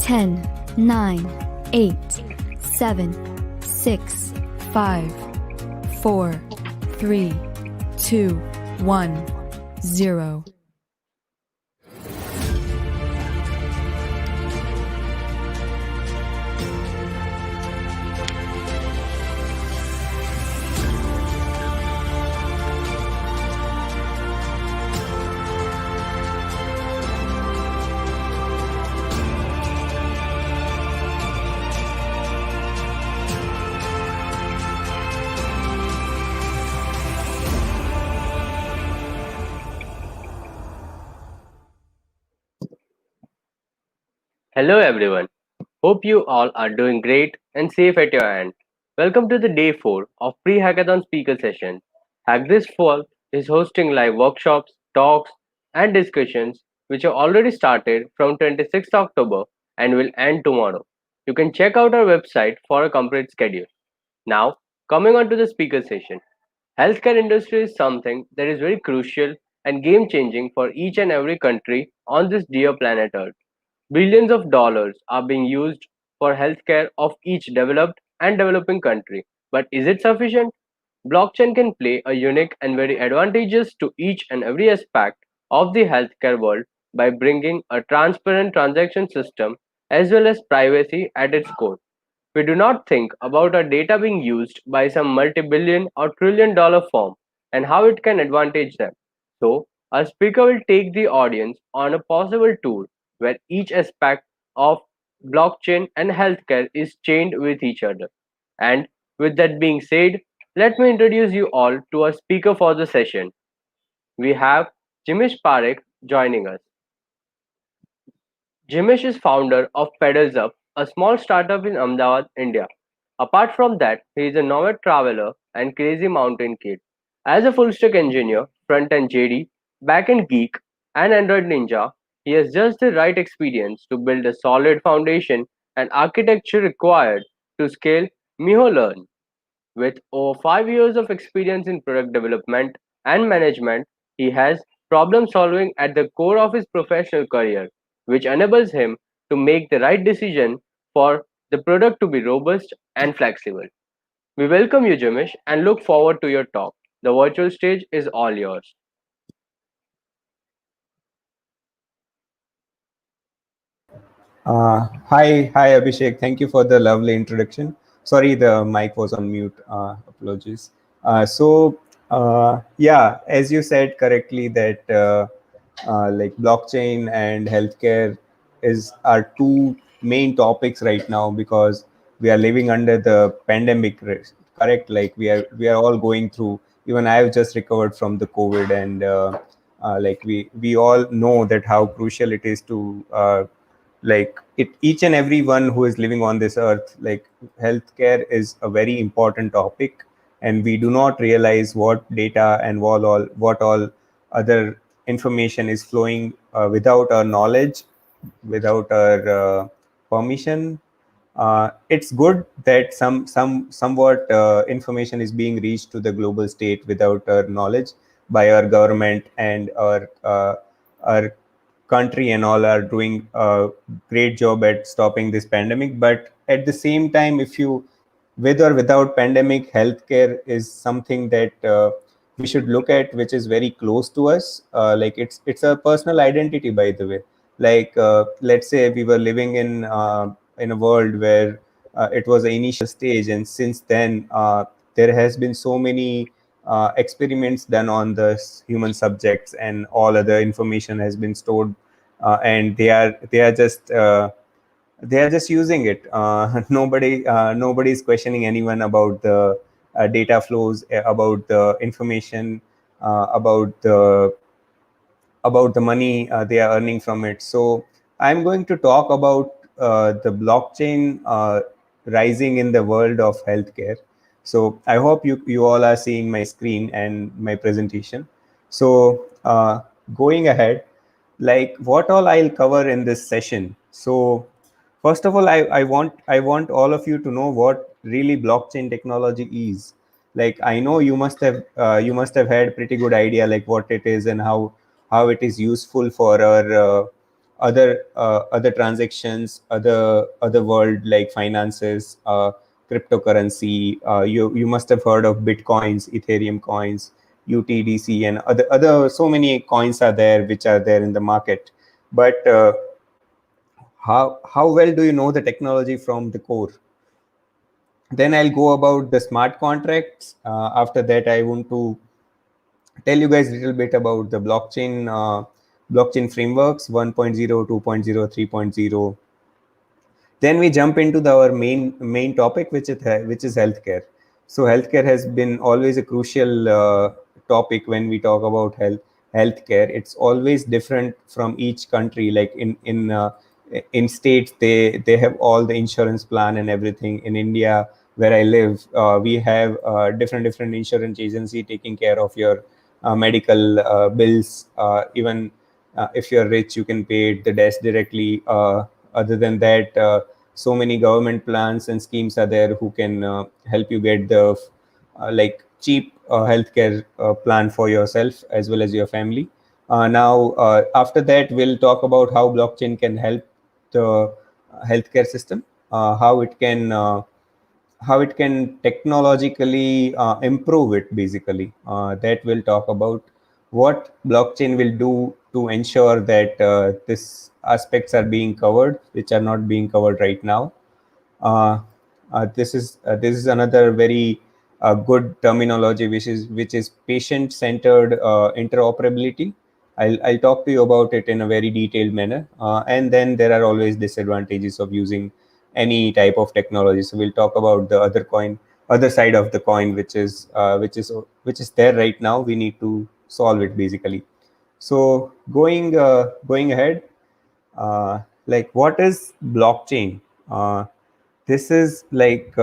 10, 9, 8, 7, 6, 5, 4, 3, 2, 1, 0. Hello everyone. Hope you all are doing great and safe at your end. Welcome to the day 4 of pre-hackathon speaker session. Hack This Fall is hosting live workshops, talks and discussions which have already started from 26th October and will end tomorrow. You can check out our website for a complete schedule. Now, coming on to the speaker session. Healthcare industry is something that is very crucial and game changing for each and every country on this dear planet Earth. Billions of dollars are being used for healthcare of each developed and developing country. But is it sufficient? Blockchain can play a unique and very advantageous to each and every aspect of the healthcare world by bringing a transparent transaction system as well as privacy at its core. We do not think about our data being used by some multi-billion or trillion-dollar firm and how it can advantage them. So, our speaker will take the audience on a possible tour where each aspect of blockchain and healthcare is chained with each other. And with that being said, let me introduce you all to our speaker for the session. We have Jimish Parekh joining us. Jimish is founder of Pedals Up, a small startup in Ahmedabad, India. Apart from that, he is a nomad traveler and crazy mountain kid. As a full stack engineer, front end JD, back end geek, and Android ninja, he has just the right experience to build a solid foundation and architecture required to scale Miho Learn. With over 5 years of experience in product development and management, he has problem solving at the core of his professional career, which enables him to make the right decision for the product to be robust and flexible. We welcome you, Jimish, and look forward to your talk. The virtual stage is all yours. Hi Abhishek. Thank you for the lovely introduction. Sorry, the mic was on mute. Apologies. Yeah, as you said correctly, that like blockchain and healthcare is are two main topics right now because we are living under the pandemic. Correct? Like we are all going through. Even I have just recovered from the COVID, and like we all know that how crucial it is to like it each and every one who is living on this earth, like healthcare is a very important topic, and we do not realize what data and what all other information is flowing without our knowledge, without our permission. It's good that somewhat information is being reached to the global state without our knowledge by our government, and our country and all are doing a great job at stopping this pandemic. But at the same time, if you, with or without pandemic, healthcare is something that we should look at, which is very close to us. Like it's a personal identity, by the way. Like let's say we were living in a world where it was an initial stage, and since then there has been so many experiments done on the human subjects, and all other information has been stored, and they are just using it. Nobody is questioning anyone about the data flows, about the information, about the money they are earning from it. So I'm going to talk about the blockchain rising in the world of healthcare. So I hope you all are seeing my screen and my presentation. So going ahead, like what all I'll cover in this session. So first of all, I want all of you to know what really blockchain technology is. Like I know you must have had pretty good idea like what it is and how it is useful for our other transactions, other world like finances, cryptocurrency. You must have heard of bitcoins, Ethereum coins, UTDC, and other so many coins are there which are there in the market. But how well do you know the technology from the core? Then I'll go about the smart contracts. After that, I want to tell you guys a little bit about the blockchain frameworks 1.0, 2.0, 3.0. Then we jump into our main topic, which is healthcare. So healthcare has been always a crucial topic when we talk about healthcare. It's always different from each country. Like in states, they have all the insurance plan and everything. In India, where I live, we have different insurance agency taking care of your medical bills. Even if you're rich, you can pay the desk directly. Other than that, so many government plans and schemes are there who can help you get the like cheap healthcare plan for yourself as well as your family. Now, after that, we'll talk about how blockchain can help the healthcare system, how it can technologically improve it. Basically, that we'll talk about what blockchain will do to ensure that these aspects are being covered which are not being covered right now. uh, this is another very good terminology, which is patient centered interoperability. I'll talk to you about it in a very detailed manner. And then there are always disadvantages of using any type of technology. So we'll talk about the other side of the coin, which is there right now. We need to solve it basically. So going ahead, like what is blockchain? This is like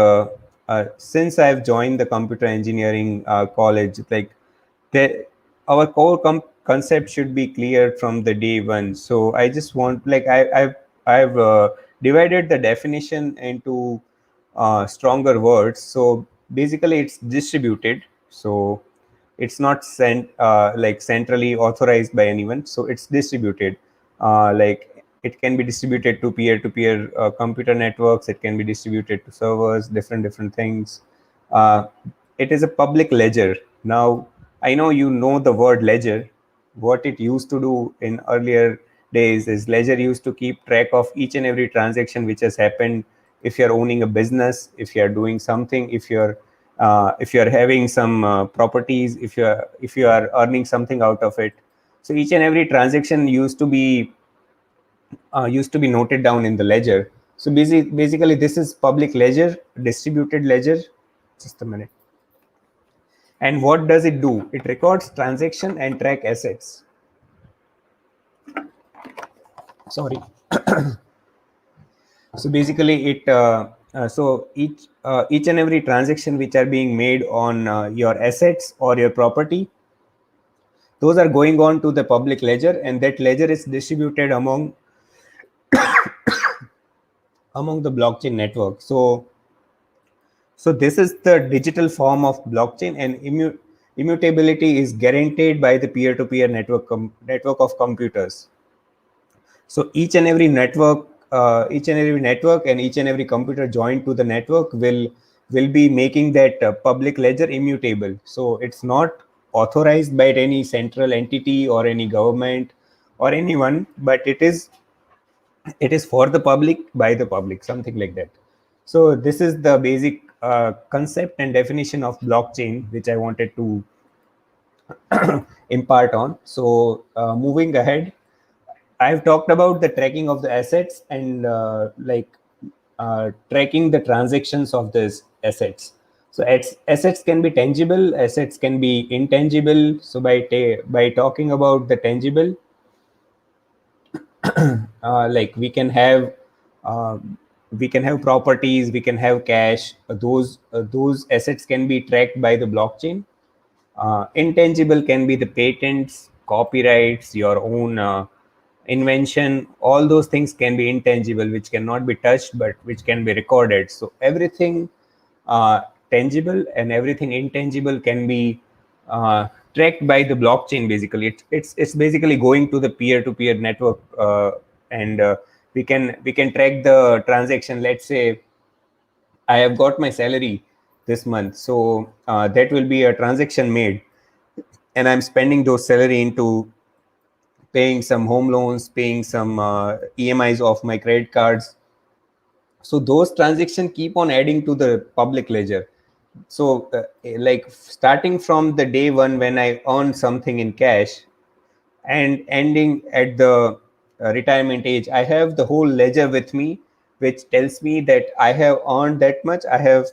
since I've joined the computer engineering college, like our concept should be clear from the day one. So I just want, like, I've divided the definition into stronger words. So basically, it's distributed. So it's not like centrally authorized by anyone. So it's distributed. Like it can be distributed to peer-to-peer computer networks. It can be distributed to servers, different things. Uh, it is a public ledger. Now, I know you know the word ledger. What it used to do in earlier days is ledger used to keep track of each and every transaction which has happened. If you're owning a business, if you're doing something, if you're having some properties, if you are earning something out of it. So each and every transaction used to be noted down in the ledger. So basically, this is public ledger, distributed ledger. Just a minute. And what does it do? It records transaction and track assets. Sorry. So basically, each and every transaction which are being made on your assets or your property, those are going on to the public ledger, and that ledger is distributed among the blockchain network. So this is the digital form of blockchain, and immutability is guaranteed by the peer-to-peer network of computers. So each and every network and each and every computer joined to the network will be making that public ledger immutable. So it's not authorized by any central entity or any government or anyone, but it is for the public by the public, something like that. So this is the basic concept and definition of blockchain, which I wanted to impart on. So moving ahead, I've talked about the tracking of the assets and tracking the transactions of these assets. So assets can be tangible, assets can be intangible. So by talking about the tangible, like uh, we can have properties, we can have cash. Those assets can be tracked by the blockchain. Intangible can be the patents, copyrights, your own invention. All those things can be intangible, which cannot be touched, but which can be recorded. So everything tangible and everything intangible can be tracked by the blockchain. Basically, it's basically going to the peer-to-peer network. and we can track the transaction. Let's say I have got my salary this month, so that will be a transaction made, and I'm spending those salary into paying some home loans, paying some EMIs of my credit cards. So those transactions keep on adding to the public ledger. So like starting from the day one when I earn something in cash and ending at the retirement age, I have the whole ledger with me, which tells me that I have earned that much, I have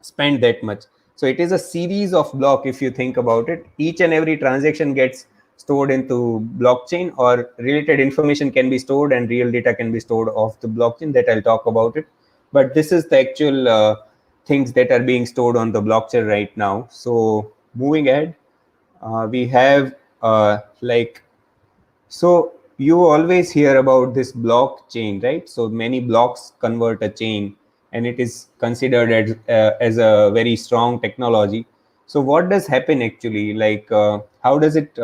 spent that much. So it is a series of block. If you think about it, each and every transaction gets stored into blockchain, or related information can be stored and real data can be stored off the blockchain, that I'll talk about it. But this is the actual things that are being stored on the blockchain right now. So moving ahead, we have like, so you always hear about this blockchain, right? So many blocks convert a chain, and it is considered as a very strong technology. So what does happen actually? Like, how does it?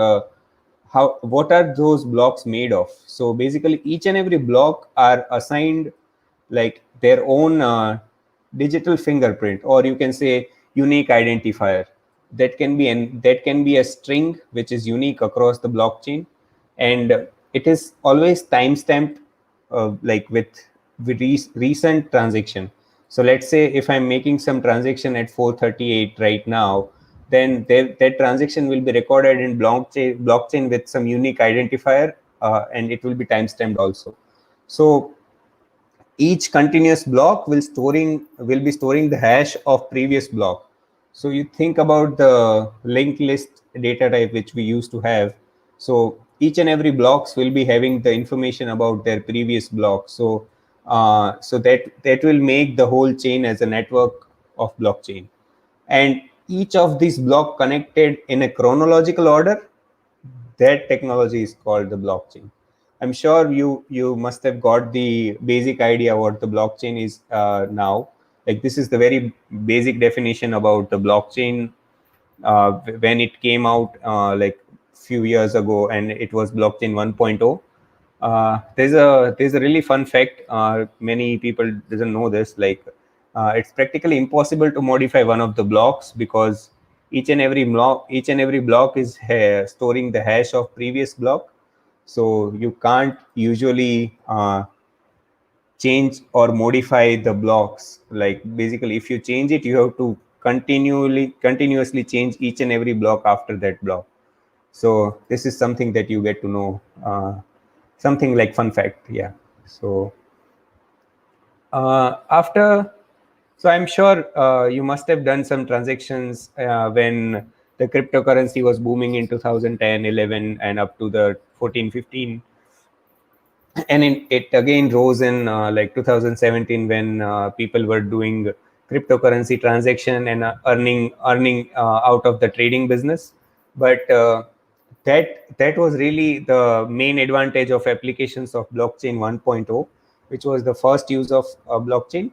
How, what are those blocks made of? So basically, each and every block are assigned like their own digital fingerprint, or you can say unique identifier. That can be a string which is unique across the blockchain, and it is always timestamped like with recent transaction. So let's say if I'm making some transaction at 4:38 right now, then that transaction will be recorded in blockchain with some unique identifier, and it will be timestamped also. So each continuous block will be storing the hash of previous block. So you think about the linked list data type which we used to have. So each and every blocks will be having the information about their previous block. So so that will make the whole chain as a network of blockchain, and each of these block connected in a chronological order. That technology is called the blockchain. I'm sure you must have got the basic idea what the blockchain is now. Like, this is the very basic definition about the blockchain when it came out like few years ago, and it was blockchain 1.0. There's a really fun fact. Many people doesn't know this. Like, it's practically impossible to modify one of the blocks, because each and every block is storing the hash of previous block. So you can't usually change or modify the blocks. Like, basically, if you change it, you have to continuously change each and every block after that block. So this is something that you get to know, something like fun fact. Yeah. So after, so I'm sure you must have done some transactions when the cryptocurrency was booming in 2010, 11, and up to the 14, 15. And it again rose in like 2017, when people were doing cryptocurrency transaction and earning out of the trading business. But that was really the main advantage of applications of blockchain 1.0, which was the first use of blockchain.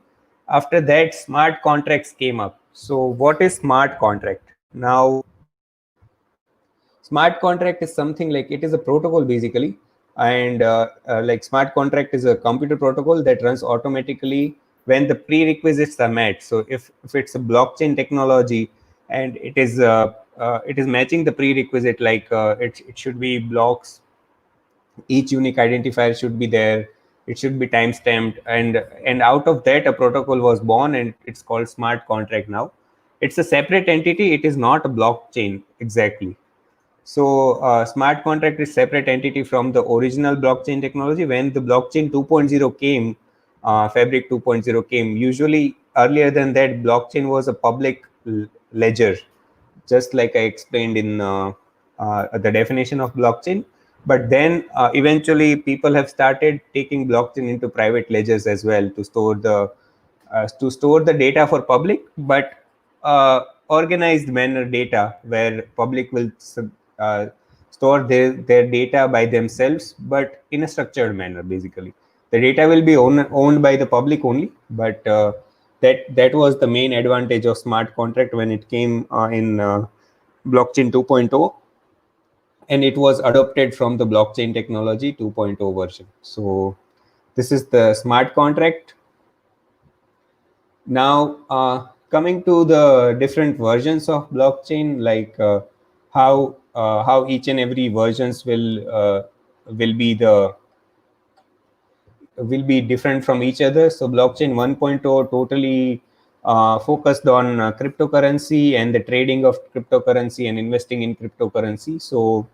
After that, smart contracts came up. So what is smart contract now? Smart contract is something like, it is a protocol basically, and like smart contract is a computer protocol that runs automatically when the prerequisites are met. So if it's a blockchain technology, and it is matching the prerequisite, like it should be blocks, each unique identifier should be there, it should be time stamped, and out of that a protocol was born, and it's called smart contract now. It's a separate entity, it is not a blockchain exactly. So smart contract is separate entity from the original blockchain technology. When the blockchain 2.0 came, Fabric 2.0 came, usually earlier than that, blockchain was a public ledger, just like I explained in the definition of blockchain. But then eventually people have started taking blockchain into private ledgers as well, to store the data for public, but organized manner data, where public will uh, store their data by themselves, but in a structured manner. Basically, the data will be owned by the public only, but that was the main advantage of smart contract when it came in blockchain 2.0. and it was adopted from the blockchain technology 2.0 version. So this is the smart contract. Now, coming to the different versions of blockchain, like how each and every versions will be the will be different from each other. So blockchain 1.0 totally focused on cryptocurrency and the trading of cryptocurrency and investing in cryptocurrency. So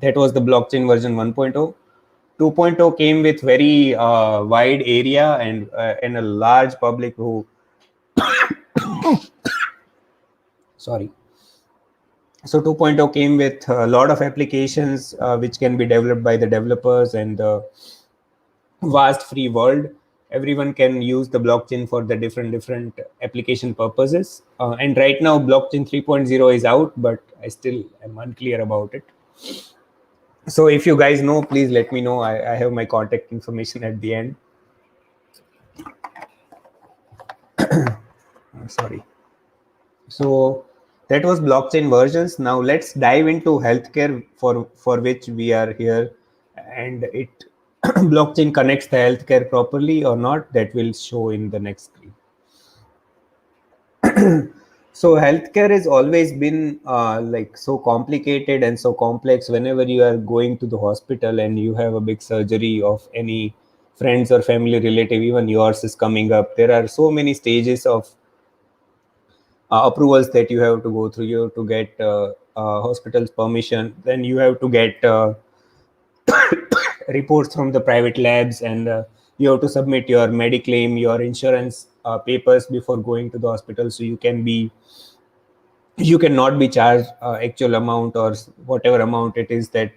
that was the blockchain version 1.0. 2.0 came with very wide area and a large public who sorry. So 2.0 came with a lot of applications which can be developed by the developers and the vast free world. Everyone can use the blockchain for the different application purposes. And right now blockchain 3.0 is out, but I still am unclear about it. So if you guys know, please let me know. I have my contact information at the end. Sorry. So that was blockchain versions. Now let's dive into healthcare, for which we are here, and it blockchain connects the healthcare properly or not. That will show in the next screen. So healthcare has always been like so complicated and so complex. Whenever you are going to the hospital and you have a big surgery of any friends or family relative, even yours is coming up, there are so many stages of approvals that you have to go through. You have to get hospital's permission, then you have to get reports from the private labs, and you have to submit your mediclaim, your insurance papers before going to the hospital, so you cannot be charged actual amount or whatever amount it is that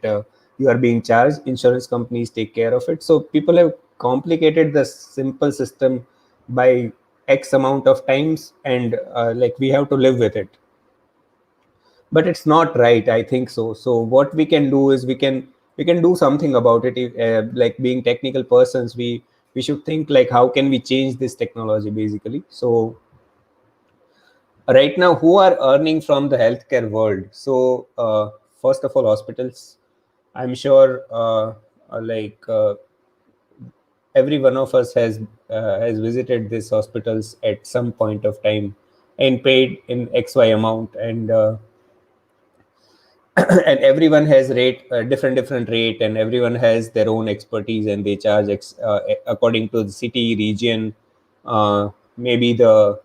you are being charged. Insurance companies take care of it. So people have complicated the simple system by x amount of times, and like we have to live with it, but it's not right, I think. So what we can do is we can do something about it. Like being technical persons, we should think like how can we change this technology basically. So right now, who are earning from the healthcare world? So first of all, hospitals. I'm sure every one of us has visited these hospitals at some point of time and paid in xy amount, and and everyone has rate different rate, and everyone has their own expertise, and they charge according to the city, region, maybe the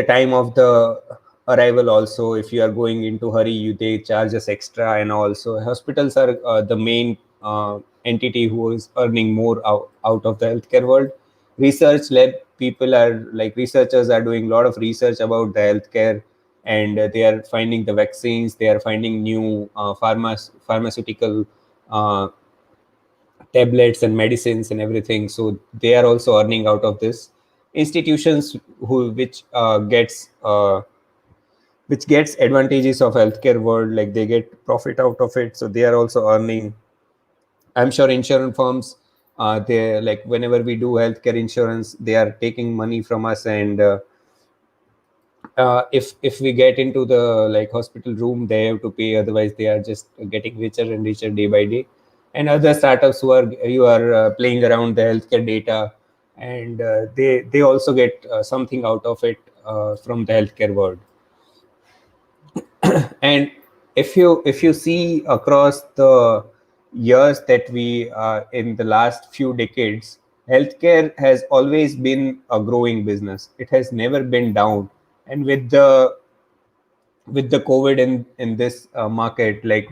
time of the arrival also. If you are going into hurry, they charge us extra. And also hospitals are the main entity who is earning more out of the healthcare world. Research lab people are like researchers are doing a lot of research about the healthcare, and they are finding the vaccines, they are finding new pharmaceutical uh, tablets and medicines and everything. So they are also earning out of this. Institutions which gets advantages of healthcare world, like they get profit out of it, so they are also earning. I'm sure insurance firms, they like whenever we do healthcare insurance, they are taking money from us, and if we get into the like hospital room, they have to pay, otherwise they are just getting richer and richer day by day. And other startups who are playing around the healthcare data, and they also get something out of it from the healthcare world. And if you see across the years that we in the last few decades, healthcare has always been a growing business. It has never been down. And with the COVID in this market, like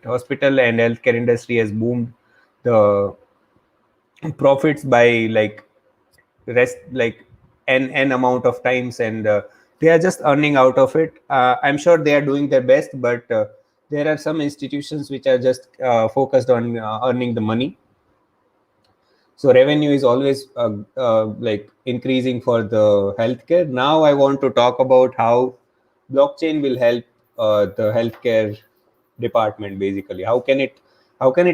hospital and healthcare industry has boomed the profits by like rest like n amount of times, and they are just earning out of it. I'm sure they are doing their best, but there are some institutions which are just focused on earning the money. So revenue is always like increasing for the healthcare. Now I want to talk about how blockchain will help the healthcare department. Basically, how can it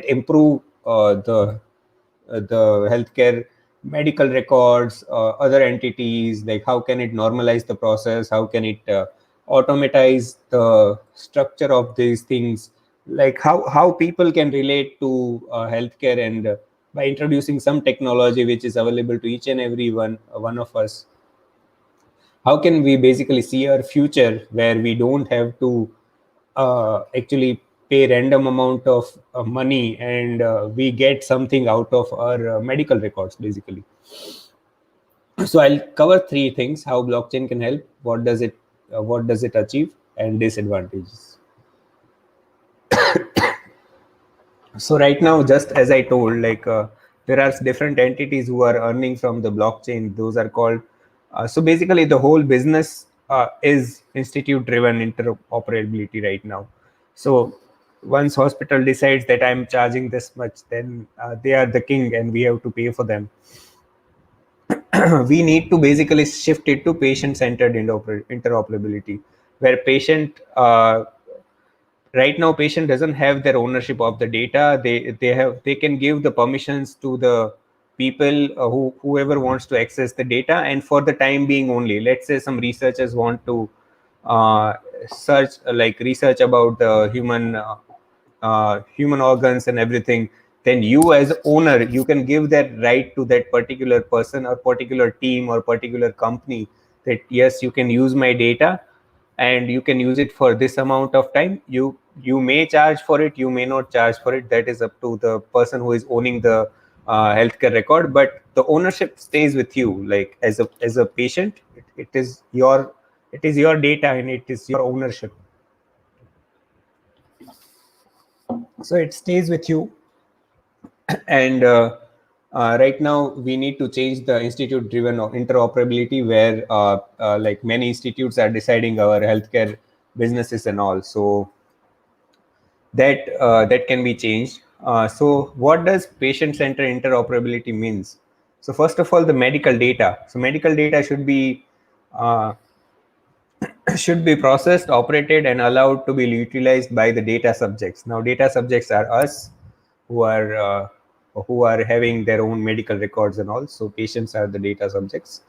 improve the healthcare medical records, other entities, like how can it normalize the process, how can it automatize the structure of these things, like how people can relate to healthcare, and by introducing some technology which is available to each and every one of us, how can we basically see our future where we don't have to actually pay random amount of money, and we get something out of our medical records basically. So I'll cover three things: how blockchain can help, what does it achieve, and disadvantages. So right now, just as I told, like there are different entities who are earning from the blockchain. Those are called so basically the whole business is institute driven interoperability right now. So once hospital decides that I'm charging this much, then they are the king and we have to pay for them. We need to basically shift it to patient centered interoperability, where right now patient doesn't have their ownership of the data. They can give the permissions to the people whoever wants to access the data, and for the time being only. Let's say some researchers want to uh, research about the human organs and everything, then you as owner, you can give that right to that particular person or particular team or particular company, that yes, you can use my data and you can use it for this amount of time. You may charge for it, you may not charge for it. That is up to the person who is owning the healthcare record, but the ownership stays with you. Like as a patient, it is your data and it is your ownership, so it stays with you. And right now we need to change the institute driven interoperability, where like many institutes are deciding our healthcare businesses and all. So that can be changed. So what does patient center interoperability means? So first of all, the medical data. So medical data uh, should be processed, operated, and allowed to be utilized by the data subjects. Now, data subjects are us, who are having their own medical records and all. So, patients are the data subjects.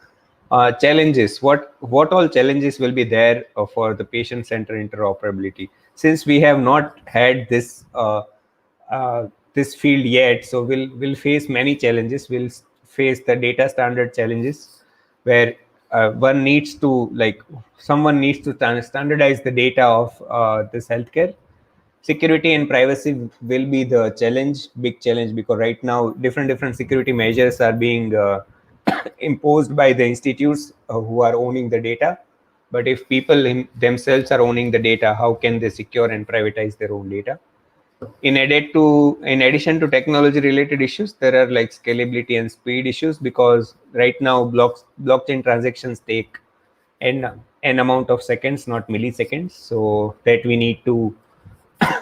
Challenges. What all challenges will be there for the patient center interoperability? Since we have not had this field yet, so we'll face many challenges. We'll face the data standard challenges, where one needs to like someone needs to standardize the data of this healthcare. Security and privacy will be the big challenge, because right now different security measures are being imposed by the institutes who are owning the data. But if people themselves are owning the data, how can they secure and privatize their own data? In addition to technology related issues, there are like scalability and speed issues, because right now blockchain transactions take an amount of seconds, not milliseconds. So that we need to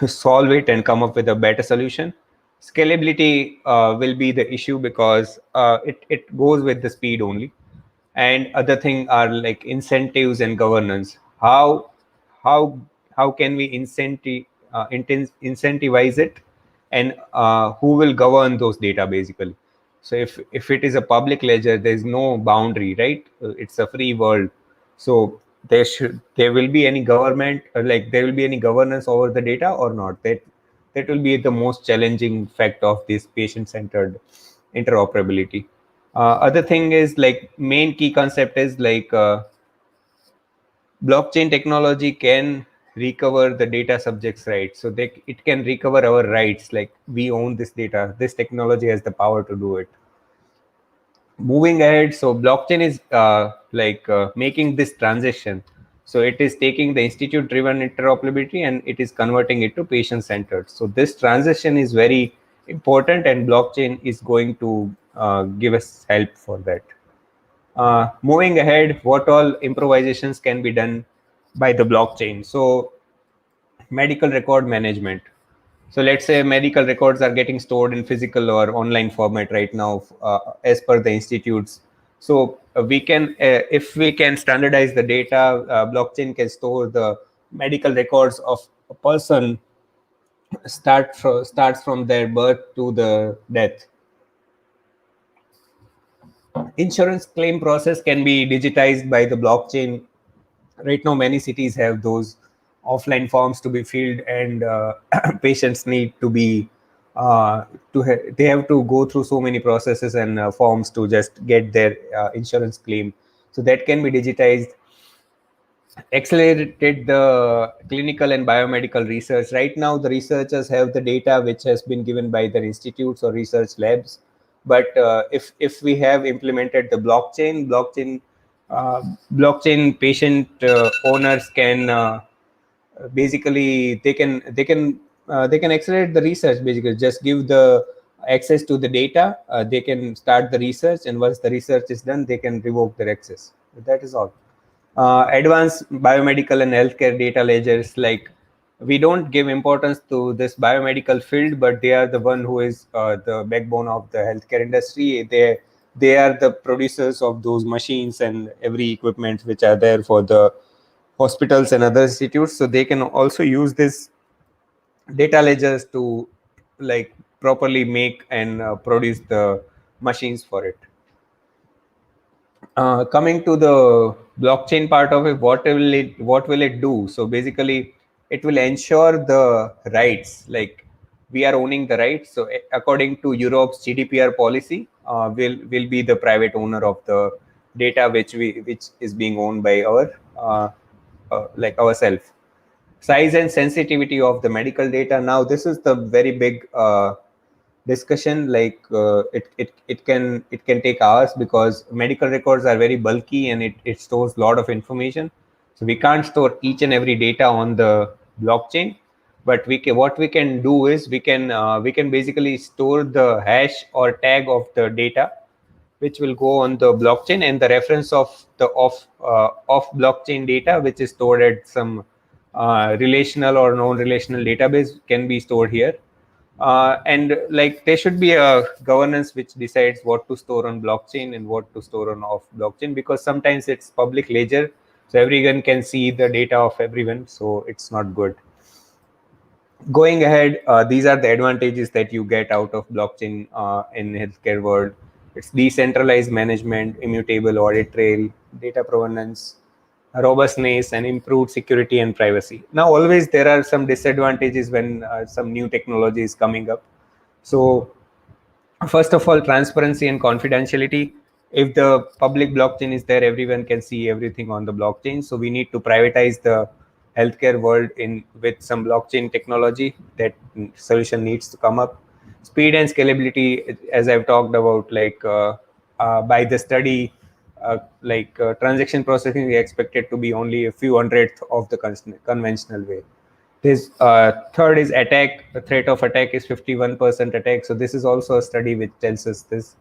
solve it and come up with a better solution. Scalability will be the issue, because it goes with the speed only. And other thing are like incentives and governance. How how can we incentivize it, and who will govern those data basically? So if it is a public ledger, there is no boundary, right? It's a free world. So there will be any government, like there will be any governance over the data or not? That will be the most challenging fact of this patient centered interoperability. Other thing is like main key concept is like blockchain technology can recover the data subjects rights. So it can recover our rights, like we own this data. This technology has the power to do it. Moving ahead, so blockchain is making this transition. So it is taking the institute driven interoperability and it is converting it to patient centered. So this transition is very important, and blockchain is going to give us help for that. Moving ahead, what all improvisations can be done by the blockchain? So medical record management. So let's say medical records are getting stored in physical or online format right now, as per the institutes. So we can, if we can standardize the data, blockchain can store the medical records of a person starts from their birth to the death. Insurance claim process can be digitized by the blockchain, Right now many cities have those offline forms to be filled, and patients need to be they have to go through so many processes and forms to just get their insurance claim. So that can be digitized, accelerated the clinical and biomedical research. Right now, the researchers have the data which has been given by their institutes or research labs. But if we have implemented the blockchain patient owners can basically they can accelerate the research. Basically, just give the access to the data. They can start the research, and once the research is done, they can revoke their access. That is all. Advanced biomedical and healthcare data ledgers, like, we don't give importance to this biomedical field, but they are the one who is the backbone of the healthcare industry. They are the producers of those machines and every equipment which are there for the hospitals and other institutes. So they can also use this data ledgers to, like, properly make and produce the machines for it. Coming to the blockchain part of it, what will it do? So basically, it will ensure the rights, like, we are owning the rights. So according to Europe's GDPR policy, will be the private owner of the data which is being owned by our like ourselves. Size and sensitivity of the medical data. Now this is the very big discussion. Like, it can take hours, because medical records are very bulky and it stores a lot of information. So we can't store each and every data on the blockchain, but what we can do is we can basically store the hash or tag of the data, which will go on the blockchain, and the reference of the off blockchain data, which is stored at some relational or non-relational database, can be stored here. And, like, there should be a governance which decides what to store on blockchain and what to store on off blockchain, because sometimes it's public ledger, so everyone can see the data of everyone, so it's not good. Going ahead, these are the advantages that you get out of blockchain in healthcare world. It's decentralized management, immutable audit trail, data provenance, robustness, and improved security and privacy. Now, always there are some disadvantages when some new technology is coming up. So first of all, transparency and confidentiality. If the public blockchain is there, everyone can see everything on the blockchain. So we need to privatize the healthcare world in with some blockchain technology. That solution needs to come up. Speed and scalability, as I've talked about, like, by the study, transaction processing is expected to be only a few hundredth of the conventional way. This third is attack. The threat of attack is 51% attack. So this is also a study which tells us this.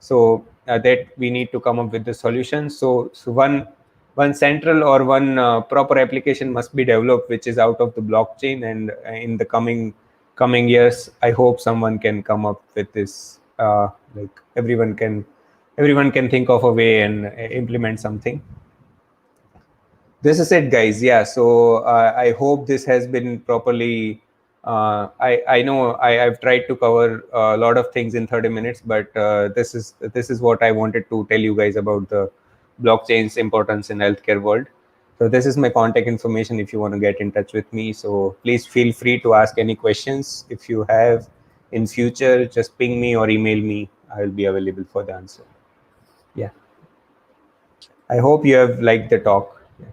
So that we need to come up with the solution. So one central or one proper application must be developed, which is out of the blockchain. And in the coming years, I hope someone can come up with this. Like, everyone can think of a way and implement something. This is it, guys. Yeah, so I hope this has been properly I know I've tried to cover a lot of things in 30 minutes, but this is what I wanted to tell you guys about the blockchain's importance in healthcare world. So this is my contact information if you want to get in touch with me. So please feel free to ask any questions if you have in future. Just ping me or email me. I will be available for the answer. Yeah, I hope you have liked the talk. Yeah.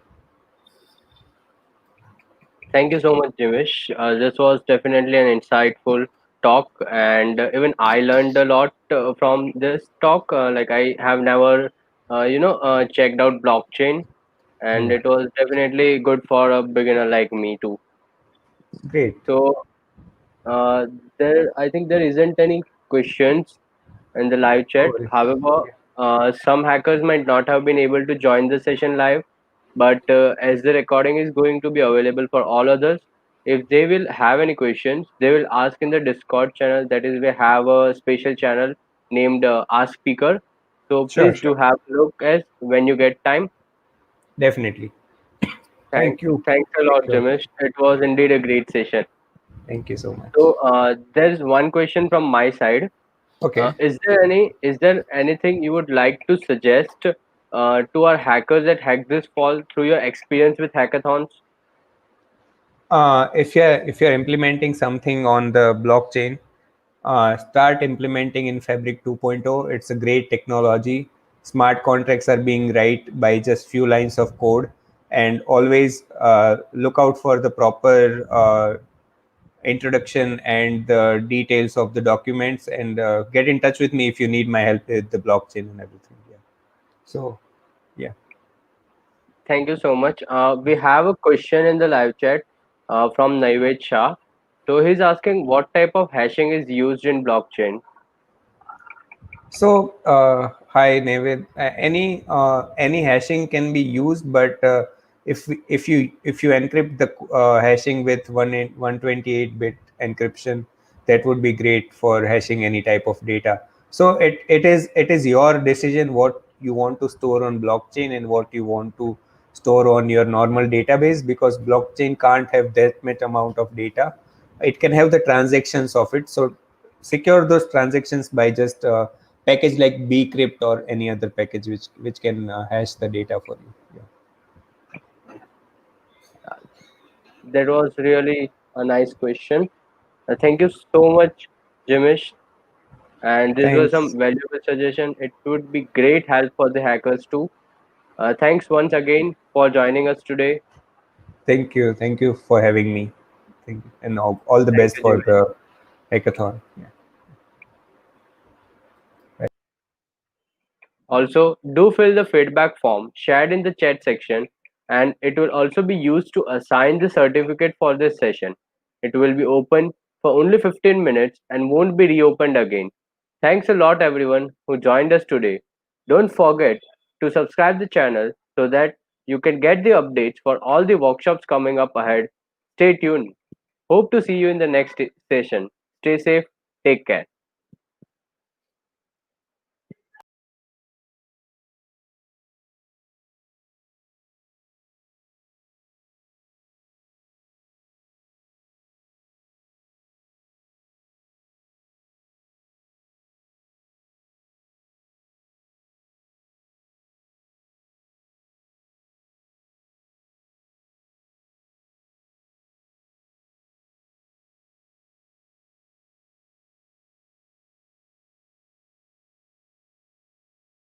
Thank you so much, Jimish. This was definitely an insightful talk, and even I learned a lot from this talk. Like, I have never, checked out blockchain, and Yeah. it was definitely good for a beginner like me too. Great. So, uh, I think there isn't any questions in the live No chat. worries. However, Yeah. some hackers might not have been able to join the session live, but as the recording is going to be available for all others, if they will have any questions, they will ask in the Discord channel. That is, we have a special channel named Ask Speaker. So Sure, please sure. do have a look as when you get time. Definitely. Thank you. Thanks a Thank lot, you. Jamish. It was indeed a great session. Thank you so much. So there's one question from my side. Okay. Is there anything you would like to suggest to our hackers that hacked this fall through your experience with hackathons? If you're implementing something on the blockchain, start implementing in Fabric 2.0. It's a great technology. Smart contracts are being write by just few lines of code, and always look out for the proper introduction and the details of the documents, and get in touch with me if you need my help with the blockchain and everything. Yeah. So, yeah. Thank you so much. We have a question in the live chat from Naived Shah. So he's asking what type of hashing is used in blockchain. So, hi, Navid. Any hashing can be used, but if you encrypt the hashing with 128-bit encryption, that would be great for hashing any type of data. So it is your decision what you want to store on blockchain and what you want to store on your normal database, because blockchain can't have that much amount of data. It can have the transactions of it. So secure those transactions by just package like bcrypt or any other package which can hash the data for you. Yeah. That was really a nice question. Thank you so much, Jimish. And this was some Thanks. valuable suggestion. It would be great help for the hackers too. Thanks once again for joining us today. Thank you for having me. Thank you. And all the Thank best you, for Jimish. the hackathon. Yeah. Also, do fill the feedback form shared in the chat section, and it will also be used to assign the certificate for this session. It will be open for only 15 minutes and won't be reopened again. Thanks a lot, everyone who joined us today. Don't forget to subscribe the channel so that you can get the updates for all the workshops coming up ahead. Stay tuned. Hope to see you in the next session. Stay safe. Take care.